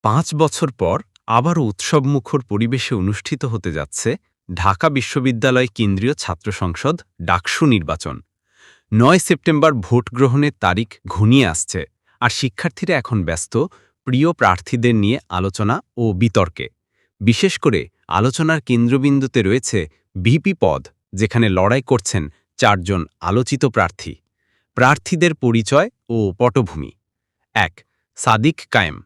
৫ বছর পর আবারও উৎসবমুখর পরিবেশে অনুষ্ঠিত হতে যাচ্ছে ঢাকা বিশ্ববিদ্যালয় কেন্দ্রীয় ছাত্র সংসদ ডাকসু নির্বাচন। ৯ সেপ্টেম্বর ভোট গ্রহণের তারিখ ঘনিয়ে আসছে, আর শিক্ষার্থীরা এখন ব্যস্ত প্রিয় প্রার্থীদের নিয়ে আলোচনা ও বিতর্কে। বিশেষ করে আলোচনার কেন্দ্রবিন্দুতে রয়েছে ভিপি পদ, যেখানে লড়াই করছেন ৪ জন আলোচিত প্রার্থী। প্রার্থীদের পরিচয় ও পটভূমি। ১. সাদিক কায়েম।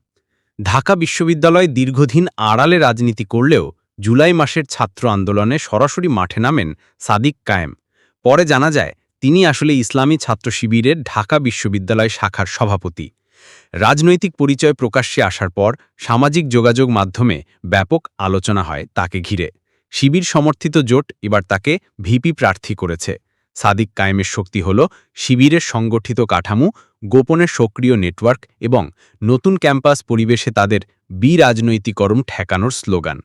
ঢাকা বিশ্ববিদ্যালয় দীর্ঘদিন আড়ালে রাজনীতি করলেও জুলাই মাসের ছাত্র আন্দোলনে সরাসরি মাঠে নামেন সাদিক কায়েম। পরে জানা যায় তিনি আসলে ইসলামী ছাত্র শিবিরের ঢাকা বিশ্ববিদ্যালয় শাখার সভাপতি। রাজনৈতিক পরিচয় প্রকাশ্যে আসার পর সামাজিক যোগাযোগ মাধ্যমে ব্যাপক আলোচনা হয় তাকে ঘিরে। শিবির সমর্থিত জোট এবার তাকে ভিপি প্রার্থী করেছে। সাদিক কায়েমের শক্তি হল শিবিরের সংগঠিত কাঠামো, গোপনে সক্রিয় নেটওয়ার্ক এবং নতুন ক্যাম্পাস পরিবেশে তাদের বিরাজনৈতিকরণ ঠেকানোর স্লোগান।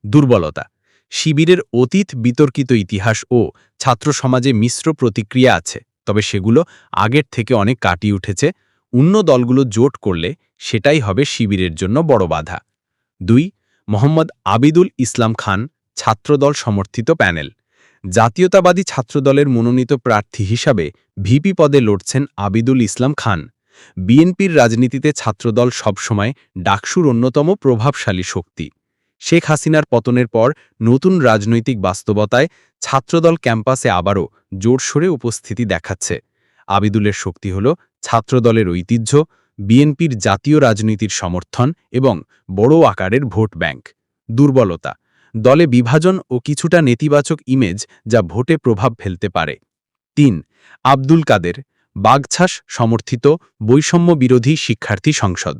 দুর্বলতা: শিবিরের অতীত বিতর্কিত ইতিহাস ও ছাত্র সমাজে মিশ্র প্রতিক্রিয়া আছে, তবে সেগুলো আগের থেকে অনেক কাটিয়ে উঠেছে। অন্য দলগুলো জোট করলে সেটাই হবে শিবিরের জন্য বড় বাধা। ২. মোহাম্মদ আবিদুল ইসলাম খান, ছাত্রদল সমর্থিত প্যানেল। জাতীয়তাবাদী ছাত্রদলের মনোনীত প্রার্থী হিসাবে ভিপি পদে লড়ছেন আবিদুল ইসলাম খান। বিএনপির রাজনীতিতে ছাত্রদল সবসময় ডাকসুর অন্যতম প্রভাবশালী শক্তি। শেখ হাসিনার পতনের পর নতুন রাজনৈতিক বাস্তবতায় ছাত্রদল ক্যাম্পাসে আবারও জোরসোরে উপস্থিতি দেখাচ্ছে। আবিদুলের শক্তি হল ছাত্রদলের ঐতিহ্য, বিএনপির জাতীয় রাজনীতির সমর্থন এবং বড় আকারের ভোট ব্যাংক। দুর্বলতা: দলে বিভাজন ও কিছুটা নেতিবাচক ইমেজ, যা ভোটে প্রভাব ফেলতে পারে। ৩. আব্দুল কাদের, বাগছাস সমর্থিত বৈষম্য বিরোধী শিক্ষার্থী সংসদ।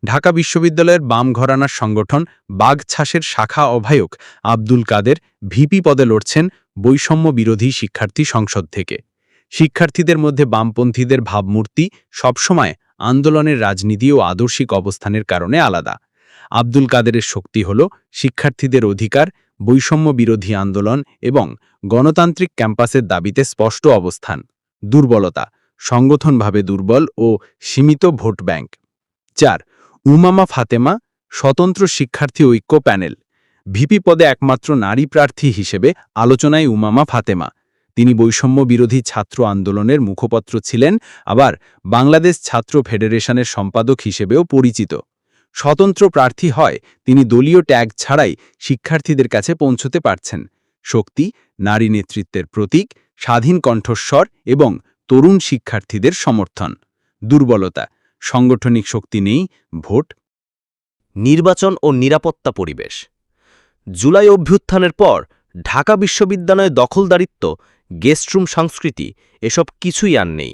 ঢাকা বিশ্ববিদ্যালয়ের বাম ঘরানার সংগঠন বাগছাসের শাখা আহ্বায়ক আব্দুল কাদের ভিপি পদে লড়ছেন বৈষম্য বিরোধী শিক্ষার্থী সংসদ থেকে। শিক্ষার্থীদের মধ্যে বামপন্থীদের ভাবমূর্তি সবসময় আন্দোলনের রাজনীতি ও আদর্শিক অবস্থানের কারণে আলাদা। আব্দুল কাদেরের শক্তি হল শিক্ষার্থীদের অধিকার, বৈষম্য বিরোধী আন্দোলন এবং গণতান্ত্রিক ক্যাম্পাসের দাবিতে স্পষ্ট অবস্থান। দুর্বলতা: সংগঠনভাবে দুর্বল ও সীমিত ভোট ব্যাংক। ৪. উমামা ফাতেমা, স্বতন্ত্র শিক্ষার্থী ঐক্য প্যানেল। ভিপি পদে একমাত্র নারী প্রার্থী হিসেবে আলোচনায় উমামা ফাতেমা। তিনি বৈষম্য বিরোধী ছাত্র আন্দোলনের মুখপত্র ছিলেন, আবার বাংলাদেশ ছাত্র ফেডারেশনের সম্পাদক হিসেবেও পরিচিত। স্বতন্ত্র প্রার্থী হয় তিনি দলীয় ট্যাগ ছাড়াই শিক্ষার্থীদের কাছে পৌঁছতে পারছেন। শক্তি: নারী নেতৃত্বের প্রতীক, স্বাধীন কণ্ঠস্বর এবং তরুণ শিক্ষার্থীদের সমর্থন। দুর্বলতা: সাংগঠনিক শক্তি নেই, ভোট। নির্বাচন ও নিরাপত্তা পরিবেশ। জুলাই অভ্যুত্থানের পর ঢাকা বিশ্ববিদ্যালয়ে দখলদারিত্ব, গেস্টরুম সংস্কৃতি এসব কিছুই আর নেই।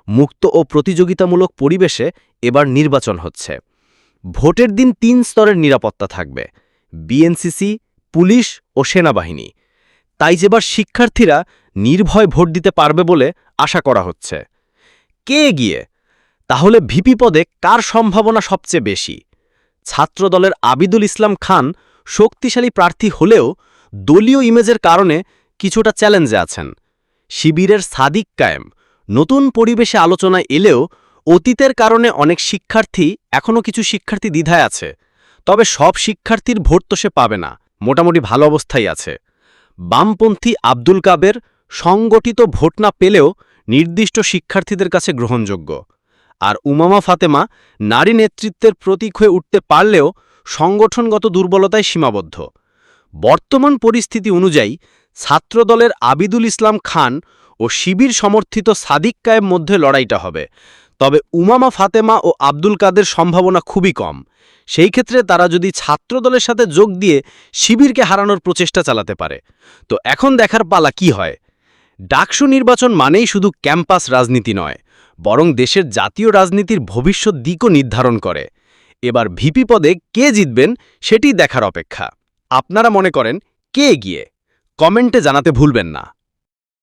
মুক্ত ও প্রতিযোগিতামূলক পরিবেশে এবার নির্বাচন হচ্ছে। ভোটের দিন ৩ স্তরের নিরাপত্তা থাকবে: বিএনসিসি, পুলিশ ও সেনাবাহিনী। তাই যেবার শিক্ষার্থীরা নির্ভয় ভোট দিতে পারবে বলে আশা করা হচ্ছে। কে এগিয়ে? তাহলে ভিপি পদে কার সম্ভাবনা সবচেয়ে বেশি? ছাত্রদলের আবিদুল ইসলাম খান শক্তিশালী প্রার্থী হলেও দলীয় ইমেজের কারণে কিছুটা চ্যালেঞ্জে আছেন। শিবিরের সাদিক কায়েম নতুন পরিবেশে আলোচনায় এলেও অতীতের কারণে অনেক শিক্ষার্থী এখনও কিছু শিক্ষার্থী দ্বিধায় আছে। তবে সব শিক্ষার্থীর ভোট তো সে পাবে না, মোটামুটি ভালো অবস্থায় আছে। বামপন্থী আব্দুল কাদের সংগঠিত ভোট না পেলেও নির্দিষ্ট শিক্ষার্থীদের কাছে গ্রহণযোগ্য। আর উমামা ফাতেমা নারী নেতৃত্বের প্রতীক হয়ে উঠতে পারলেও সংগঠনগত দুর্বলতায় সীমাবদ্ধ। বর্তমান পরিস্থিতি অনুযায়ী ছাত্রদলের আবিদুল ইসলাম খান ও শিবির সমর্থিত সাদিক কায়েম মধ্যে লড়াইটা হবে। তবে উমামা ফাতেমা ও আব্দুল কাদের সম্ভাবনা খুবই কম। সেই ক্ষেত্রে তারা যদি ছাত্রদলের সাথে যোগ দিয়ে শিবিরকে হারানোর প্রচেষ্টা চালাতে পারে। তো এখন দেখার পালা কি হয়। ডাকসু নির্বাচন মানেই শুধু ক্যাম্পাস রাজনীতি নয়, বরং দেশের জাতীয় রাজনীতির ভবিষ্যৎ দিকও নির্ধারণ করে। এবার ভিপি পদে কে জিতবেন সেটি দেখার অপেক্ষা। আপনারা মনে করেন কে এগিয়ে? কমেন্টে জানাতে ভুলবেন না।